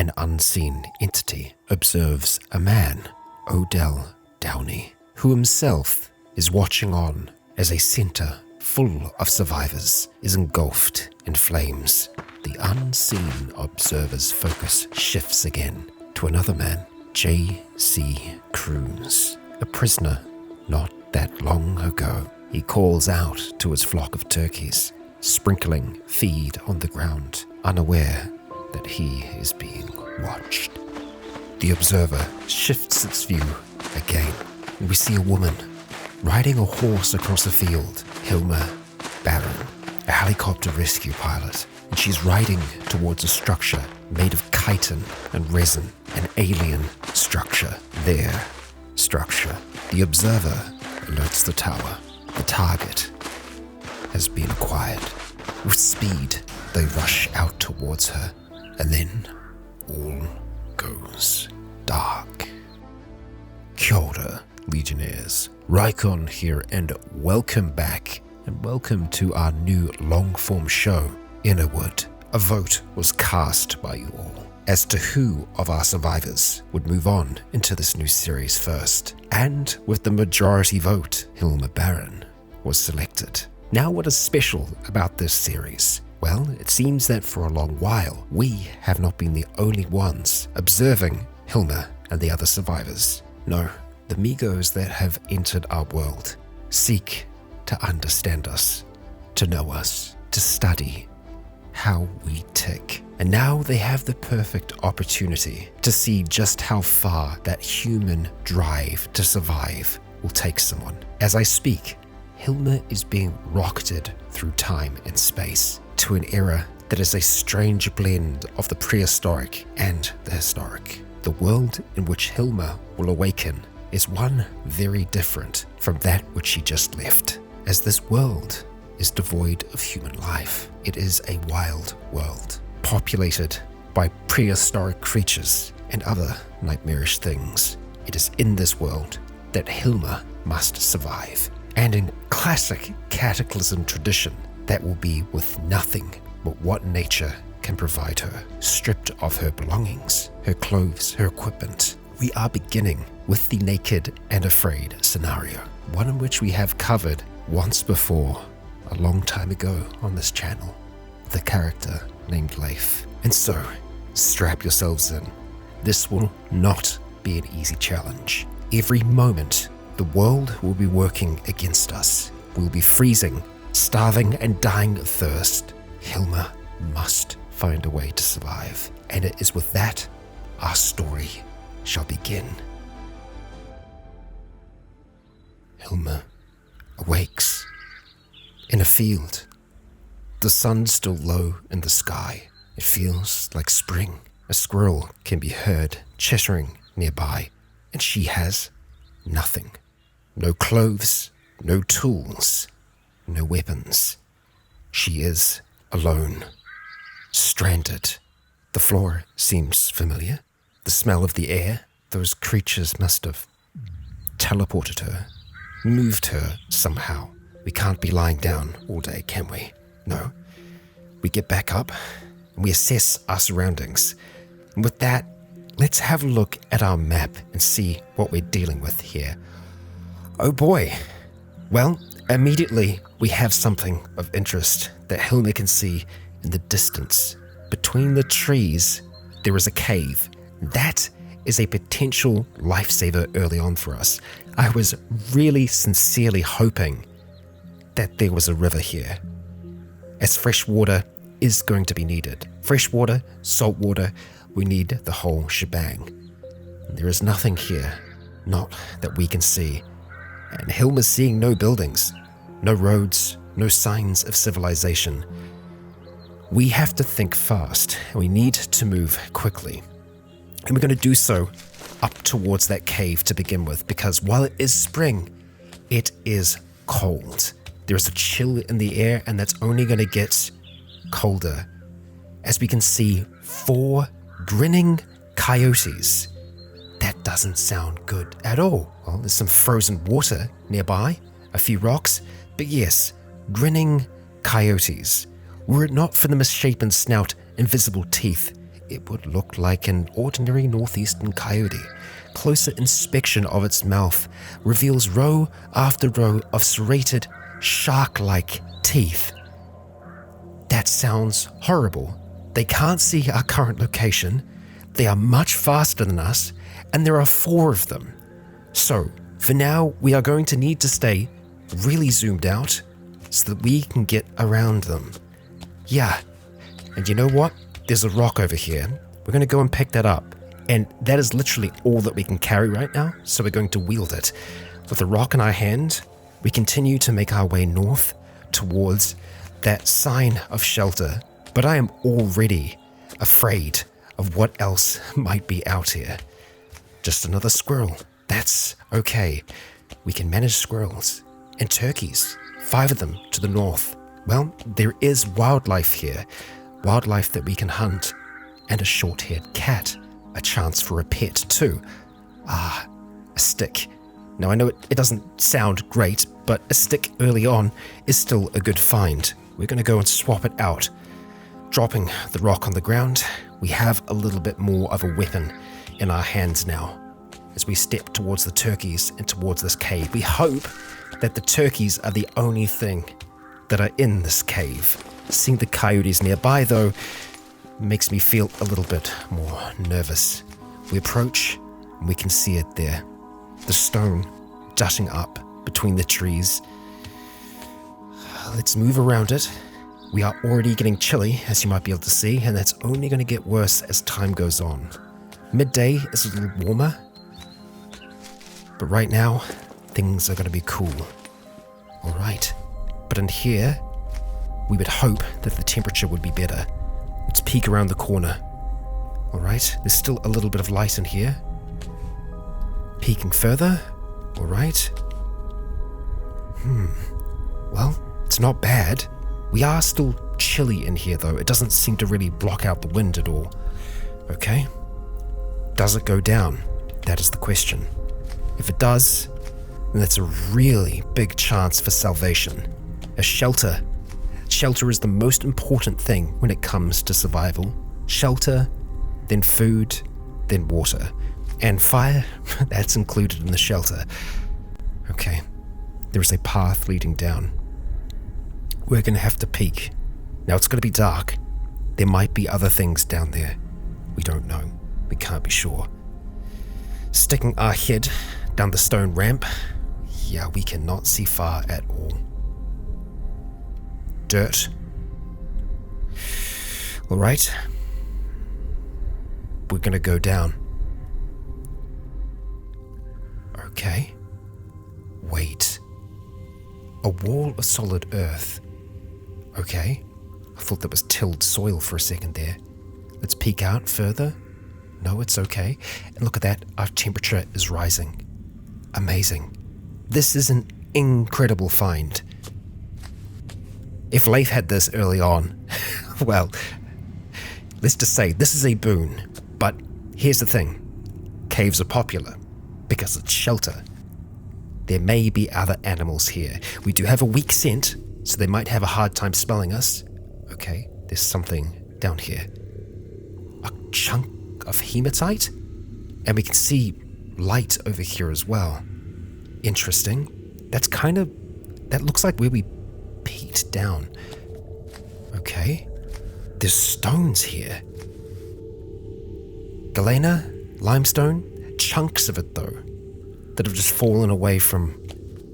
an unseen entity observes a man, Odell Downey, who himself is watching on as a center full of survivors is engulfed in flames. The unseen observer's focus shifts again to another man, J.C. Cruz, a prisoner not that long ago. He calls out to his flock of turkeys, sprinkling feed on the ground, unaware that he is being watched. The observer shifts its view again, and we see a woman riding a horse across a field, Hilma Baron, a helicopter rescue pilot, and she's riding towards a structure made of chitin and resin, an alien structure, their structure. The observer alerts the tower. The target has been acquired. With speed, they rush out towards her, and then all goes dark. Kia ora, Legionnaires. Rycon here, and welcome back, and welcome to our new long-form show, Innawood. A vote was cast by you all as to who of our survivors would move on into this new series first. And with the majority vote, Hilma Baron was selected. Now, what is special about this series? Well, it seems that for a long while, we have not been the only ones observing Hilma and the other survivors. No, the Migos that have entered our world seek to understand us, to know us, to study how we tick. And now they have the perfect opportunity to see just how far that human drive to survive will take someone. As I speak, Hilma is being rocketed through time and space to an era that is a strange blend of the prehistoric and the historic. The world in which Hilma will awaken is one very different from that which she just left, as this world is devoid of human life. It is a wild world, populated by prehistoric creatures and other nightmarish things. It is in this world that Hilma must survive, and in classic Cataclysm tradition, that will be with nothing but what nature can provide her, stripped of her belongings, her clothes, her equipment. We are beginning with the naked and afraid scenario, one in which we have covered once before, a long time ago on this channel, the character named Leif. And so, strap yourselves in. This will not be an easy challenge. Every moment, the world will be working against us. We'll be freezing, starving, and dying of thirst. Hilma must find a way to survive. And it is with that our story shall begin. Hilma awakes in a field. The sun's still low in the sky. It feels like spring. A squirrel can be heard chittering nearby, and she has nothing. No clothes, no tools, no weapons. She is alone, stranded. The floor seems familiar. The smell of the air, those creatures must have teleported her, moved her somehow. We can't be lying down all day, can we? No. We get back up and we assess our surroundings. And with that, let's have a look at our map and see what we're dealing with here. Oh boy. Well, immediately we have something of interest that Hilma can see in the distance. Between the trees, there is a cave. That is a potential lifesaver early on for us. I was really sincerely hoping that there was a river here, as fresh water is going to be needed. Fresh water, salt water, we need the whole shebang. There is nothing here, not that we can see. And Hilma's seeing no buildings, no roads, no signs of civilization. We have to think fast, and we need to move quickly. And we're going to do so up towards that cave to begin with, because while it is spring, it is cold. There's a chill in the air, and that's only going to get colder. As we can see, 4 grinning coyotes. That doesn't sound good at all. Well, there's some frozen water nearby, a few rocks, but yes, grinning coyotes. Were it not for the misshapen snout, invisible teeth, it would look like an ordinary northeastern coyote. Closer inspection of its mouth reveals row after row of serrated, shark-like teeth. That sounds horrible. They can't see our current location. They are much faster than us, and there are 4 of them. So, for now, we are going to need to stay really zoomed out so that we can get around them. Yeah, and you know what? There's a rock over here. We're going to go and pick that up. And that is literally all that we can carry right now, so we're going to wield it. With the rock in our hand, we continue to make our way north towards that sign of shelter. But I am already afraid of what else might be out here. Just another squirrel. That's okay. We can manage squirrels. And turkeys. 5 of them to the north. Well, there is wildlife here. Wildlife that we can hunt. And a short-haired cat. A chance for a pet too. A stick. Now I know it doesn't sound great, but a stick early on is still a good find. We're going to go and swap it out. Dropping the rock on the ground, we have a little bit more of a weapon in our hands now. As we step towards the turkeys and towards this cave, we hope that the turkeys are the only thing that are in this cave. Seeing the coyotes nearby though, makes me feel a little bit more nervous. We approach, and we can see it there. The stone jutting up between the trees. Let's move around it. We are already getting chilly, as you might be able to see, and that's only going to get worse as time goes on. Midday is a little warmer, but right now, things are going to be cool. Alright, but in here, we would hope that the temperature would be better. Let's peek around the corner. Alright, there's still a little bit of light in here. Peeking further. Alright. Well, it's not bad. We are still chilly in here though. It doesn't seem to really block out the wind at all. Okay. Does it go down? That is the question. If it does, then that's a really big chance for salvation. A shelter. Shelter is the most important thing when it comes to survival. Shelter, then food, then water. And fire, that's included in the shelter. Okay, there is a path leading down. We're going to have to peek. Now it's going to be dark. There might be other things down there. We don't know. We can't be sure. Sticking our head down the stone ramp. Yeah, we cannot see far at all. Dirt. Alright. We're gonna go down. Okay. Wait. A wall of solid earth. Okay. I thought that was tilled soil for a second there. Let's peek out further. No, it's okay. And look at that. Our temperature is rising. Amazing. This is an incredible find. If Leif had this early on, well, let's just say this is a boon. But here's the thing. Caves are popular because it's shelter. There may be other animals here. We do have a weak scent, so they might have a hard time smelling us. Okay, there's something down here. A chunk of hematite? And we can see light over here as well. Interesting. That looks like where we peeked down. Okay. There's stones here. Galena, limestone, chunks of it though, that have just fallen away from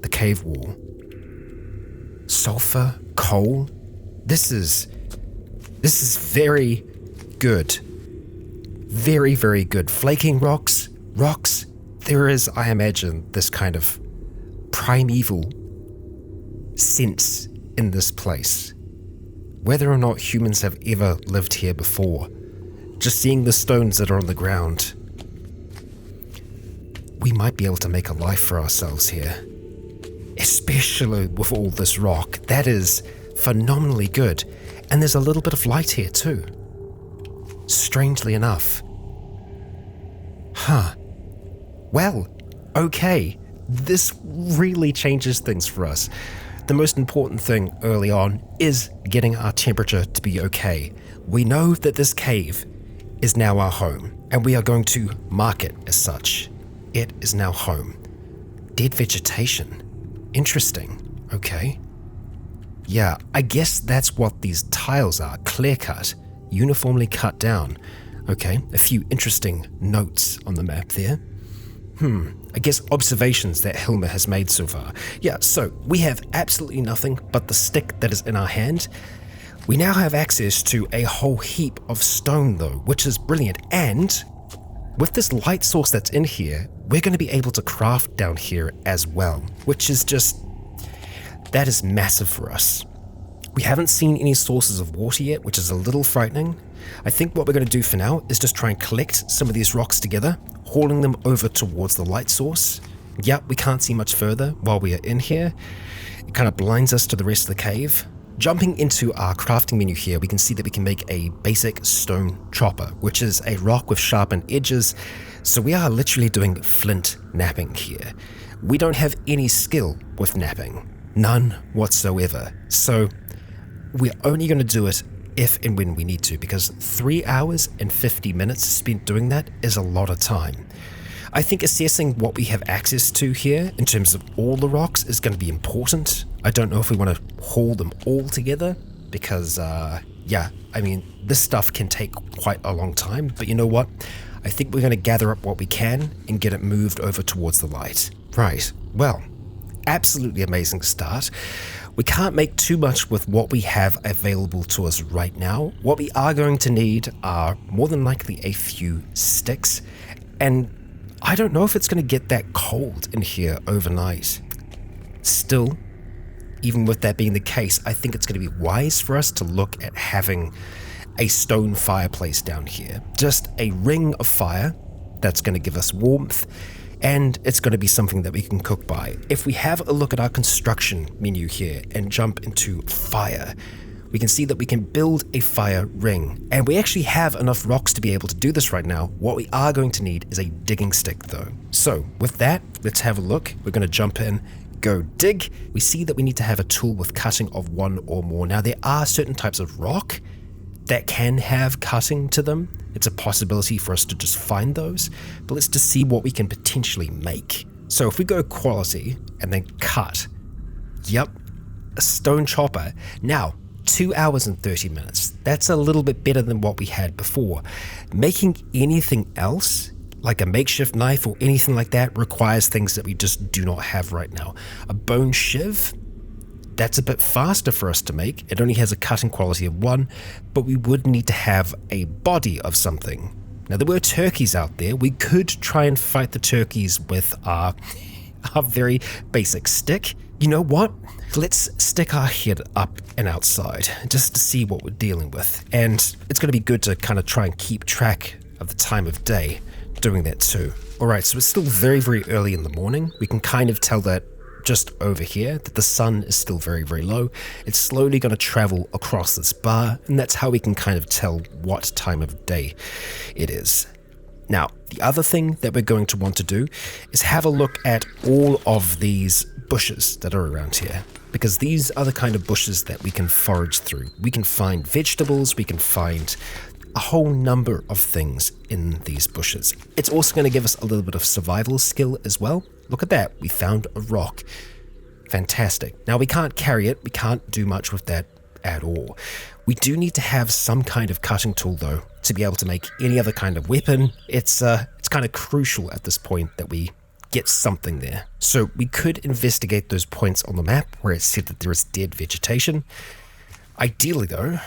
the cave wall. Sulfur, coal. This is very good. Very, very good. Flaking rocks. There is, I imagine, this kind of primeval sense in this place. Whether or not humans have ever lived here before, just seeing the stones that are on the ground, we might be able to make a life for ourselves here. Especially with all this rock. That is phenomenally good. And there's a little bit of light here too. Strangely enough. Huh. Well, okay. This really changes things for us. The most important thing early on is getting our temperature to be okay. We know that this cave is now our home, and we are going to mark it as such. It is now home. Dead vegetation. Interesting. Okay. Yeah, I guess that's what these tiles are. Clear cut. Uniformly cut down. Okay, a few interesting notes on the map there. I guess observations that Hilma has made so far. Yeah, so we have absolutely nothing but the stick that is in our hand. We now have access to a whole heap of stone though, which is brilliant. And with this light source that's in here, we're going to be able to craft down here as well, which is just, that is massive for us. We haven't seen any sources of water yet, which is a little frightening. I think what we're going to do for now is just try and collect some of these rocks together, hauling them over towards the light source. Yep, we can't see much further while we are in here. It kind of blinds us to the rest of the cave. Jumping into our crafting menu here, we can see that we can make a basic stone chopper, which is a rock with sharpened edges. So we are literally doing flint knapping here. We don't have any skill with knapping. None whatsoever. So we're only going to do it if and when we need to, because 3 hours and 50 minutes spent doing that is a lot of time. I think assessing what we have access to here in terms of all the rocks is going to be important. I don't know if we want to haul them all together because, yeah, I mean, this stuff can take quite a long time, but you know what? I think we're going to gather up what we can and get it moved over towards the light. Right, well, absolutely amazing start. We can't make too much with what we have available to us right now. What we are going to need are more than likely a few sticks, and I don't know if it's going to get that cold in here overnight. Still, even with that being the case, I think it's going to be wise for us to look at having a stone fireplace down here. Just a ring of fire that's going to give us warmth, and it's going to be something that we can cook by. If we have a look at our construction menu here and jump into fire, we can see that we can build a fire ring, and we actually have enough rocks to be able to do this right now. What we are going to need is a digging stick though. So with that, let's have a look. We're going to jump in, go dig. We see that we need to have a tool with cutting of 1 or more. Now there are certain types of rock that can have cutting to them. It's a possibility for us to just find those, but let's just see what we can potentially make. So if we go quality and then cut, yep, a stone chopper. Now, 2 hours and 30 minutes. That's a little bit better than what we had before. Making anything else, like a makeshift knife or anything like that, requires things that we just do not have right now. A bone shiv, that's a bit faster for us to make. It only has a cutting quality of 1, but we would need to have a body of something. Now there were turkeys out there. We could try and fight the turkeys with our very basic stick. You know what? Let's stick our head up and outside just to see what we're dealing with. And it's going to be good to kind of try and keep track of the time of day doing that too. Alright, so it's still very, very early in the morning. We can kind of tell that just over here that the sun is still very, very low. It's slowly going to travel across this bar, and that's how we can kind of tell what time of day it is. Now, the other thing that we're going to want to do is have a look at all of these bushes that are around here, because these are the kind of bushes that we can forage through. We can find vegetables, we can find a whole number of things in these bushes. It's also going to give us a little bit of survival skill as well. Look at that, we found a rock. Fantastic. Now we can't carry it, we can't do much with that at all. We do need to have some kind of cutting tool though, to be able to make any other kind of weapon. It's kind of crucial at this point that we get something there. So we could investigate those points on the map where it said that there is dead vegetation. Ideally though,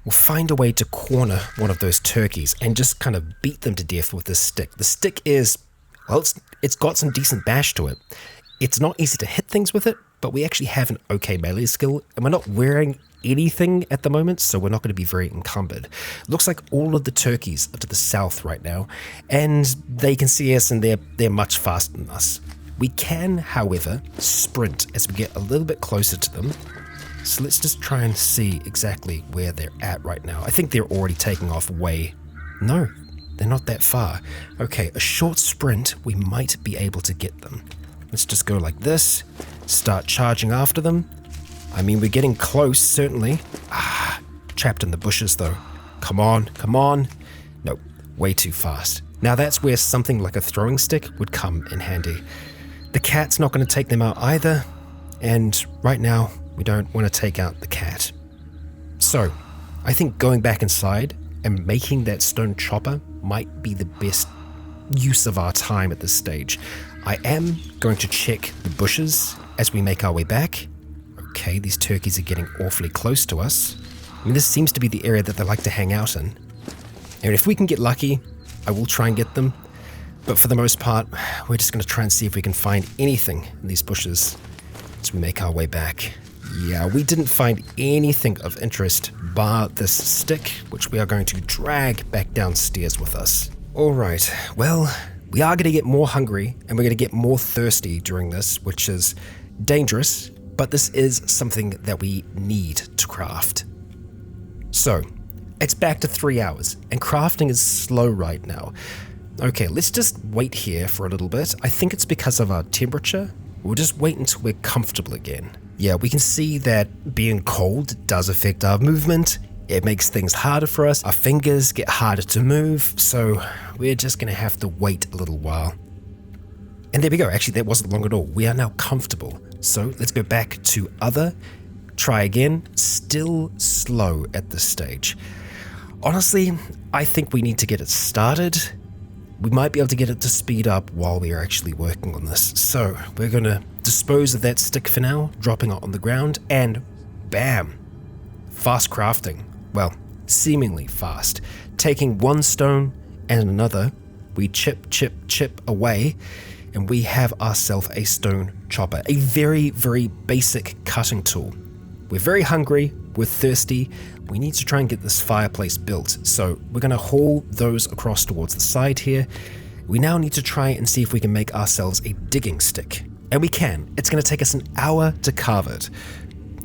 we'll find a way to corner one of those turkeys and just kind of beat them to death with this stick. The stick is, well, it's got some decent bash to it. It's not easy to hit things with it, but we actually have an okay melee skill, and we're not wearing anything at the moment, so we're not going to be very encumbered. Looks like all of the turkeys are to the south right now, and they can see us, and they're much faster than us. We can, however, sprint as we get a little bit closer to them. So let's just try and see exactly where they're at right now. I think they're already taking off way. No, they're not that far. Okay, a short sprint, we might be able to get them. Let's just go like this, start charging after them. I mean, we're getting close, certainly. Trapped in the bushes though. Come on, come on. No, way too fast. Now that's where something like a throwing stick would come in handy. The cat's not going to take them out either, and right now we don't want to take out the cat. So I think going back inside and making that stone chopper might be the best use of our time at this stage. I am going to check the bushes as we make our way back. Okay, these turkeys are getting awfully close to us. I mean, this seems to be the area that they like to hang out in. And if we can get lucky, I will try and get them. But for the most part, we're just going to try and see if we can find anything in these bushes as we make our way back. Yeah, we didn't find anything of interest bar this stick, which we are going to drag back downstairs with us. Alright, well, we are going to get more hungry and we're going to get more thirsty during this, which is dangerous, but this is something that we need to craft. So, it's back to 3 hours, and crafting is slow right now. Okay, let's just wait here for a little bit. I think it's because of our temperature. We'll just wait until we're comfortable again. Yeah, we can see that being cold does affect our movement. It makes things harder for us. Our fingers get harder to move, so we're just going to have to wait a little while. And there we go. Actually, that wasn't long at all. We are now comfortable. So let's go back to other. Try again. Still slow at this stage. Honestly, I think we need to get it started. We might be able to get it to speed up while we are actually working on this. So we're going to dispose of that stick for now, dropping it on the ground, and bam! Fast crafting. Well, seemingly fast. Taking one stone and another, we chip away, and we have ourselves a stone chopper. A very, very basic cutting tool. We're very hungry, we're thirsty, we need to try and get this fireplace built. So we're going to haul those across towards the side here. We now need to try and see if we can make ourselves a digging stick. And we can. It's going to take us an hour to carve it.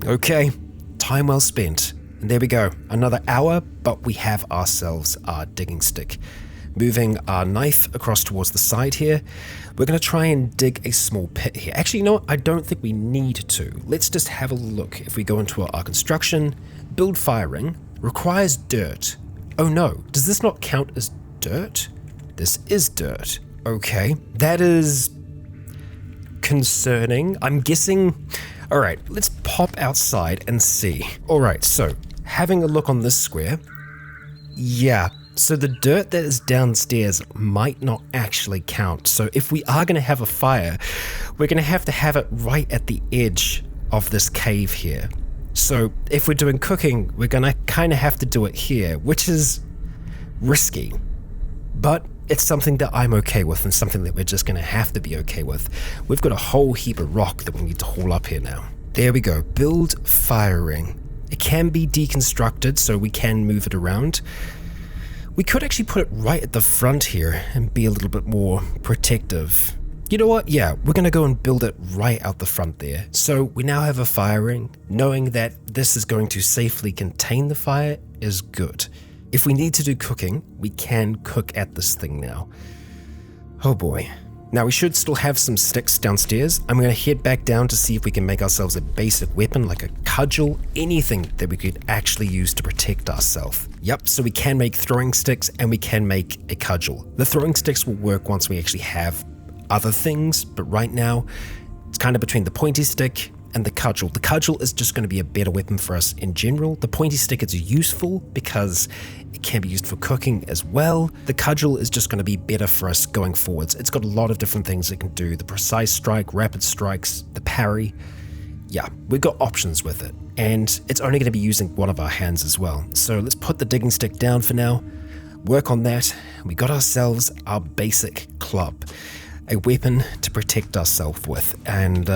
Okay, time well spent. And there we go, another hour, but we have ourselves our digging stick. Moving our knife across towards the side here, we're going to try and dig a small pit here. Actually, you know what? I don't think we need to. Let's just have a look. If we go into our construction, build firing, requires dirt. Oh no, does this not count as dirt? This is dirt. Okay, that is concerning. I'm guessing... Alright, let's pop outside and see. Alright, so having a look on this square, yeah, so the dirt that is downstairs might not actually count. So if we are going to have a fire, we're going to have it right at the edge of this cave here. So if we're doing cooking, we're going to kind of have to do it here, which is risky. But it's something that I'm okay with and something that we're just going to have to be okay with. We've got a whole heap of rock that we need to haul up here now. There we go. Build firing. It can be deconstructed, so we can move it around. We could actually put it right at the front here and be a little bit more protective. You know what? Yeah, we're going to go and build it right out the front there. So we now have a firing. Knowing that this is going to safely contain the fire is good. If we need to do cooking, we can cook at this thing now. Oh boy. Now we should still have some sticks downstairs. I'm going to head back down to see if we can make ourselves a basic weapon like a cudgel, anything that we could actually use to protect ourselves. Yep, so we can make throwing sticks and we can make a cudgel. The throwing sticks will work once we actually have other things, but right now it's kind of between the pointy stick and the cudgel. The cudgel is just going to be a better weapon for us in general. The pointy stick is useful because it can be used for cooking as well. The cudgel is just going to be better for us going forwards. It's got a lot of different things it can do. The precise strike, rapid strikes, the parry. Yeah, we've got options with it. And it's only going to be using one of our hands as well. So let's put the digging stick down for now. Work on that. We got ourselves our basic club. A weapon to protect ourselves with. And,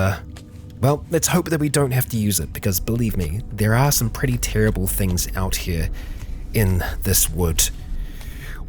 well, let's hope that we don't have to use it, because believe me, there are some pretty terrible things out here in this wood.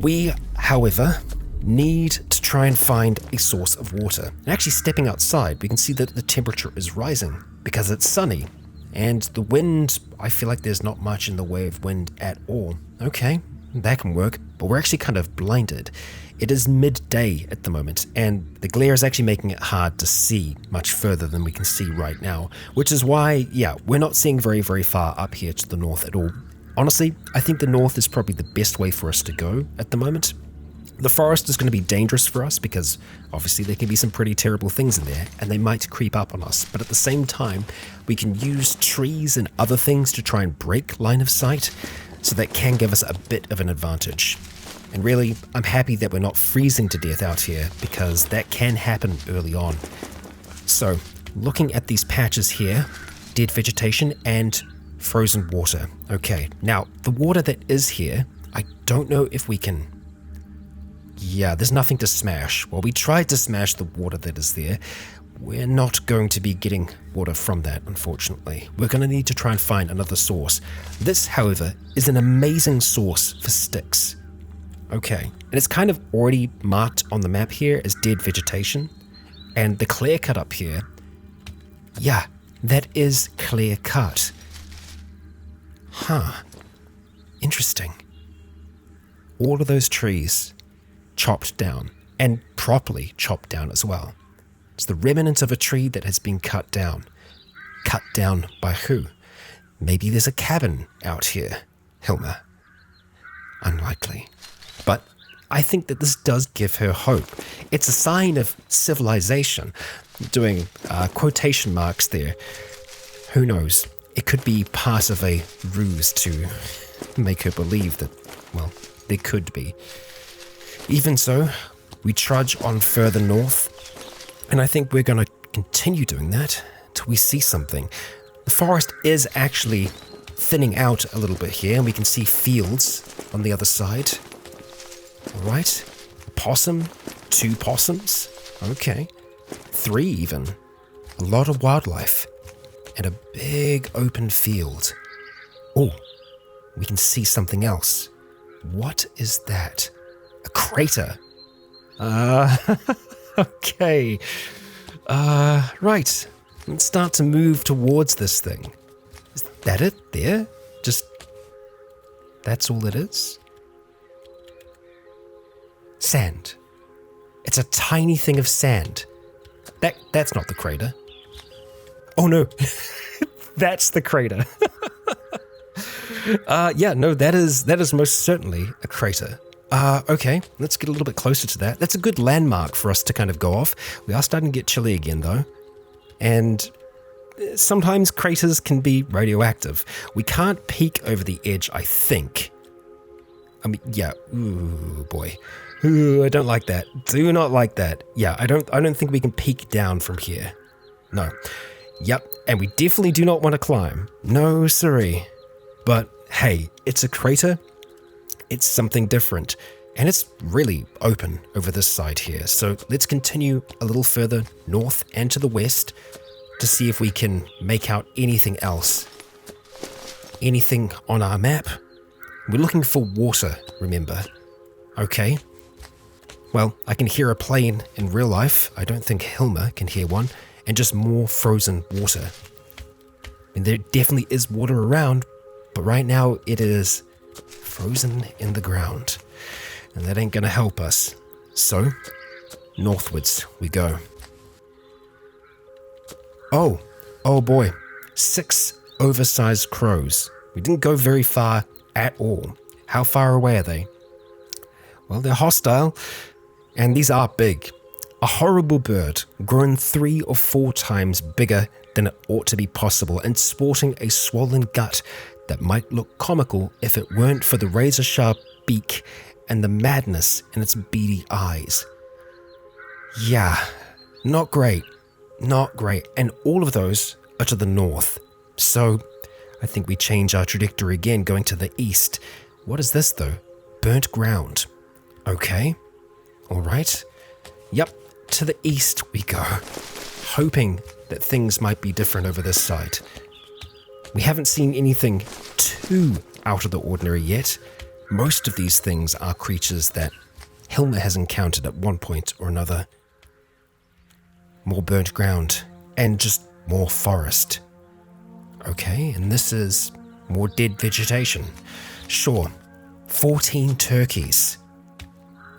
We, however, need to try and find a source of water. And actually stepping outside, we can see that the temperature is rising because it's sunny. And the wind, I feel like there's not much in the way of wind at all. Okay, that can work, but we're actually kind of blinded. It is midday at the moment, and the glare is actually making it hard to see much further than we can see right now, which is why, yeah, we're not seeing very, very far up here to the north at all. Honestly, I think the north is probably the best way for us to go at the moment. The forest is going to be dangerous for us because obviously there can be some pretty terrible things in there and they might creep up on us. But at the same time, we can use trees and other things to try and break line of sight, so that can give us a bit of an advantage. And really, I'm happy that we're not freezing to death out here because that can happen early on. So, looking at these patches here, dead vegetation and frozen water. Okay, now the water that is here, I don't know if we can... Yeah, there's nothing to smash. Well, we tried to smash the water that is there. We're not going to be getting water from that, unfortunately. We're going to need to try and find another source. This, however, is an amazing source for sticks. Okay, and it's kind of already marked on the map here as dead vegetation. And the clear cut up here, yeah, that is clear cut. Huh, interesting. All of those trees chopped down, and properly chopped down as well. It's the remnant of a tree that has been cut down. Cut down by who? Maybe there's a cabin out here, Hilma. Unlikely. But I think that this does give her hope. It's a sign of civilization. Doing quotation marks there. Who knows? It could be part of a ruse to make her believe that, well, there could be. Even so, we trudge on further north, and I think we're going to continue doing that till we see something. The forest is actually thinning out a little bit here, and we can see fields on the other side. All right, a possum, 2 possums, okay, 3 even. A lot of wildlife, and a big open field. Oh, we can see something else. What is that? A crater. Okay. Right. Let's start to move towards this thing. Is that it there? Just... that's all it is? Sand. It's a tiny thing of sand. That's not the crater. Oh no. That's the crater. Yeah, no, that is most certainly a crater. Okay, let's get a little bit closer to that. That's a good landmark for us to kind of go off. We are starting to get chilly again, though. And sometimes craters can be radioactive. We can't peek over the edge, I think. I mean, yeah, ooh, boy. Ooh, I don't like that. Do not like that. Yeah, I don't think we can peek down from here. No. Yep, and we definitely do not want to climb. No, siree. But, hey, it's a crater. It's something different, and it's really open over this side here. So let's continue a little further north and to the west to see if we can make out anything else. Anything on our map? We're looking for water, remember? Okay. Well, I can hear a plane in real life. I don't think Hilma can hear one. And just more frozen water. And there definitely is water around, but right now it is frozen in the ground, and that ain't gonna help us. So, northwards we go. Oh boy, 6 oversized crows. We didn't go very far at all. How far away are they? Well, they're hostile, and these are big. A horrible bird, grown 3 or 4 times bigger than it ought to be possible, and sporting a swollen gut that might look comical if it weren't for the razor-sharp beak and the madness in its beady eyes. Yeah, not great. Not great. And all of those are to the north. So, I think we change our trajectory again, going to the east. What is this, though? Burnt ground. Okay. All right. Yep, to the east we go, hoping that things might be different over this side. We haven't seen anything too out of the ordinary yet. Most of these things are creatures that Hilma has encountered at one point or another. More burnt ground, and just more forest. Okay, and this is more dead vegetation. Sure, 14 turkeys.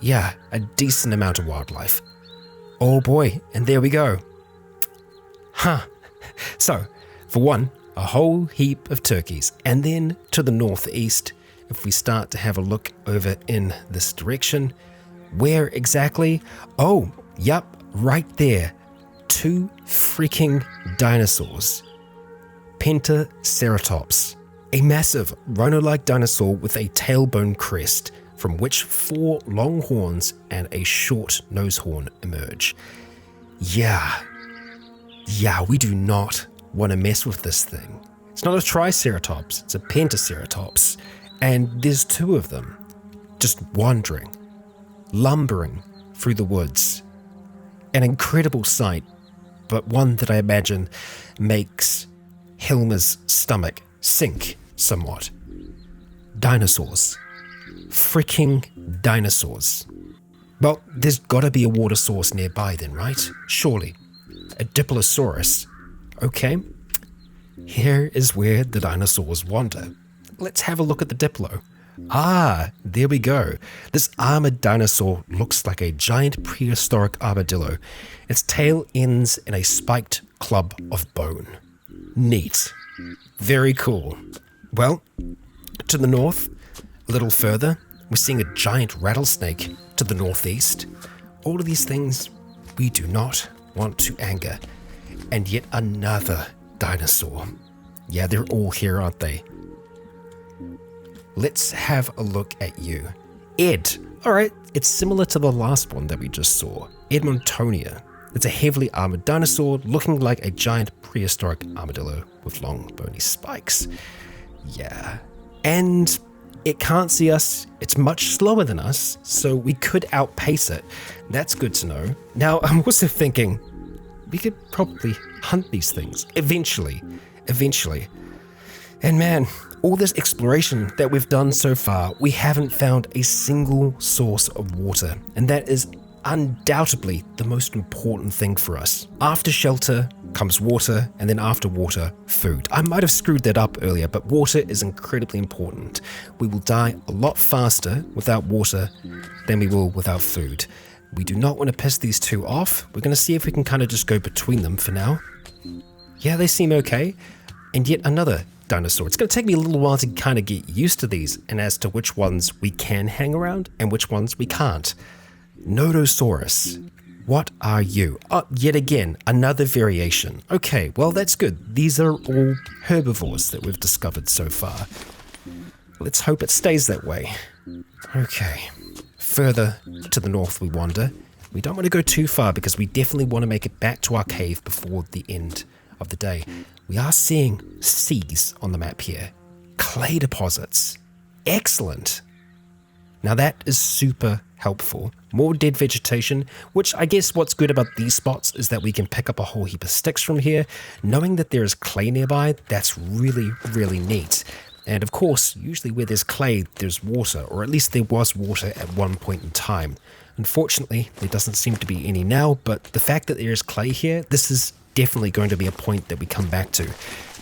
Yeah, a decent amount of wildlife. Oh boy, and there we go. Huh. So, for one, a whole heap of turkeys. And then to the northeast, if we start to have a look over in this direction, Where exactly? Oh, yep, right there. 2 freaking dinosaurs. Pentaceratops, a massive rhino-like dinosaur with a tailbone crest, from which 4 long horns and a short nose horn emerge. Yeah, we do not want to mess with this thing. It's not a triceratops, it's a pentaceratops, and there's 2 of them, just wandering, lumbering through the woods. An incredible sight, but one that I imagine makes Hilma's stomach sink somewhat. Dinosaurs. Freaking dinosaurs. Well, there's gotta be a water source nearby then, right? Surely. A Diplosaurus. Okay. Here is where the dinosaurs wander. Let's have a look at the Diplo. Ah, there we go. This armored dinosaur looks like a giant prehistoric armadillo. Its tail ends in a spiked club of bone. Neat. Very cool. Well, to the north, a little further, we're seeing a giant rattlesnake to the northeast. All of these things we do not want to anger. And yet another dinosaur. Yeah, they're all here, aren't they? Let's have a look at you. Ed. Alright, it's similar to the last one that we just saw. Edmontonia. It's a heavily armored dinosaur looking like a giant prehistoric armadillo with long bony spikes. Yeah. And it can't see us. It's much slower than us, so we could outpace it. That's good to know. Now, I'm also thinking we could probably hunt these things eventually. And man, all this exploration that we've done so far, we haven't found a single source of water, and that is undoubtedly the most important thing for us. After shelter comes water, and then after water, food. I might have screwed that up earlier, but water is incredibly important. We will die a lot faster without water than we will without food. We do not want to piss these 2 off. We're going to see if we can kind of just go between them for now. Yeah, they seem okay. And yet another dinosaur. It's going to take me a little while to kind of get used to these and as to which ones we can hang around and which ones we can't. Nodosaurus. What are you? Oh, yet again, another variation. Okay, well that's good. These are all herbivores that we've discovered so far. Let's hope it stays that way. Okay, further to the north we wander. We don't want to go too far because we definitely want to make it back to our cave before the end of the day. We are seeing seas on the map here. Clay deposits. Excellent. Now that is super helpful. More dead vegetation, which I guess what's good about these spots is that we can pick up a whole heap of sticks from here. Knowing that there is clay nearby, that's really, really neat. And of course, usually where there's clay, there's water, or at least there was water at one point in time. Unfortunately, there doesn't seem to be any now, but the fact that there is clay here, this is definitely going to be a point that we come back to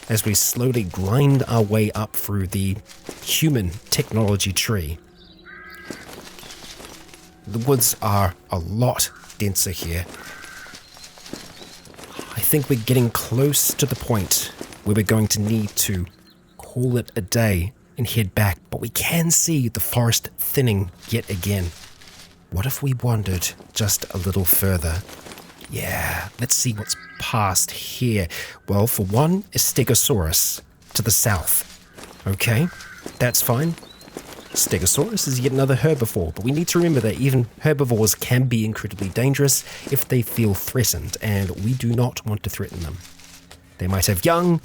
as we slowly grind our way up through the human technology tree. The woods are a lot denser here. I think we're getting close to the point where we're going to need to call it a day and head back, but we can see the forest thinning yet again. What if we wandered just a little further? Yeah, let's see what's past here. Well, for one, a Stegosaurus to the south. Okay, that's fine. Stegosaurus is yet another herbivore, but we need to remember that even herbivores can be incredibly dangerous if they feel threatened, and we do not want to threaten them. They might have young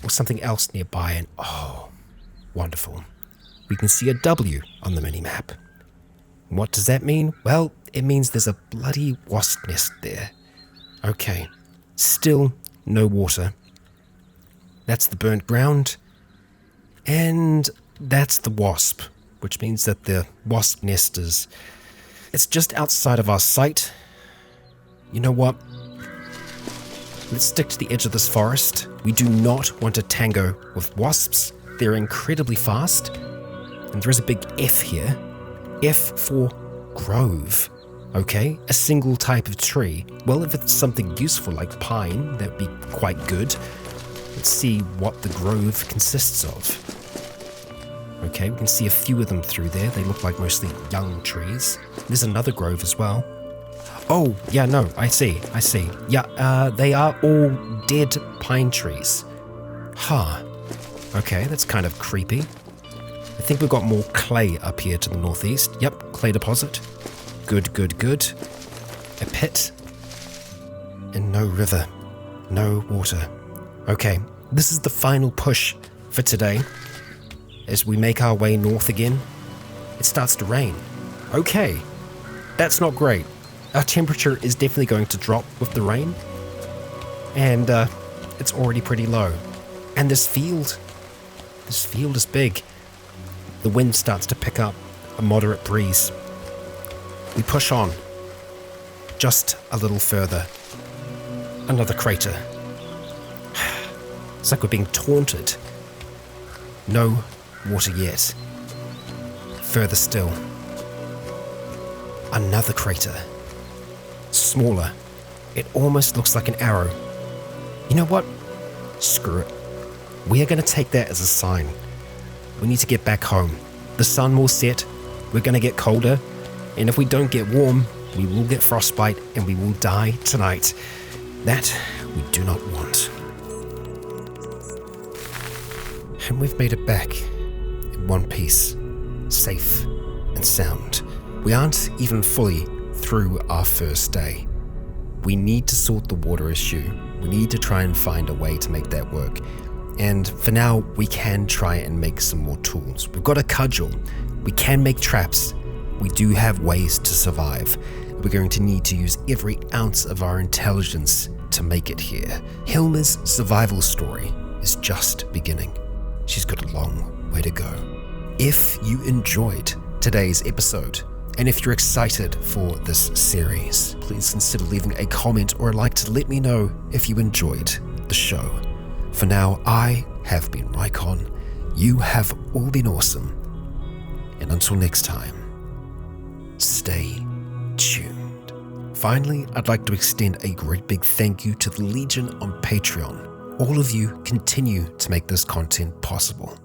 or something else nearby, and oh, wonderful. We can see a W on the mini-map. What does that mean? Well, it means there's a bloody wasp nest there. Okay, still no water. That's the burnt ground, and that's the wasp, which means that the wasp nest it's just outside of our sight. You know what? Let's stick to the edge of this forest. We do not want to tango with wasps. They're incredibly fast, and there is a big F here. F for grove. Okay, a single type of tree. Well, if it's something useful like pine, that'd be quite good. Let's see what the grove consists of. Okay, we can see a few of them through there. They look like mostly young trees. There's another grove as well. Oh, yeah, no, I see. Yeah, they are all dead pine trees. Huh. Okay, that's kind of creepy. I think we've got more clay up here to the northeast. Yep, clay deposit. Good. A pit. And no river. No water. Okay, this is the final push for today. As we make our way north again, it starts to rain. Okay, that's not great. Our temperature is definitely going to drop with the rain. And it's already pretty low. And this field is big. The wind starts to pick up, a moderate breeze. We push on, just a little further. Another crater. It's like we're being taunted. No water yet. Further still. Another crater. Smaller. It almost looks like an arrow. You know what? Screw it. We are going to take that as a sign. We need to get back home. The sun will set. We're going to get colder. And if we don't get warm, we will get frostbite and we will die tonight. That we do not want. And we've made it back in one piece, safe and sound. We aren't even fully through our first day. We need to sort the water issue. We need to try and find a way to make that work. And for now, we can try and make some more tools. We've got a cudgel. We can make traps. We do have ways to survive. We're going to need to use every ounce of our intelligence to make it here. Hilma's survival story is just beginning. She's got a long way to go. If you enjoyed today's episode, and if you're excited for this series, please consider leaving a comment or a like to let me know if you enjoyed the show. For now, I have been Rycon. You have all been awesome. And until next time, stay tuned. Finally, I'd like to extend a great big thank you to the Legion on Patreon. All of you continue to make this content possible.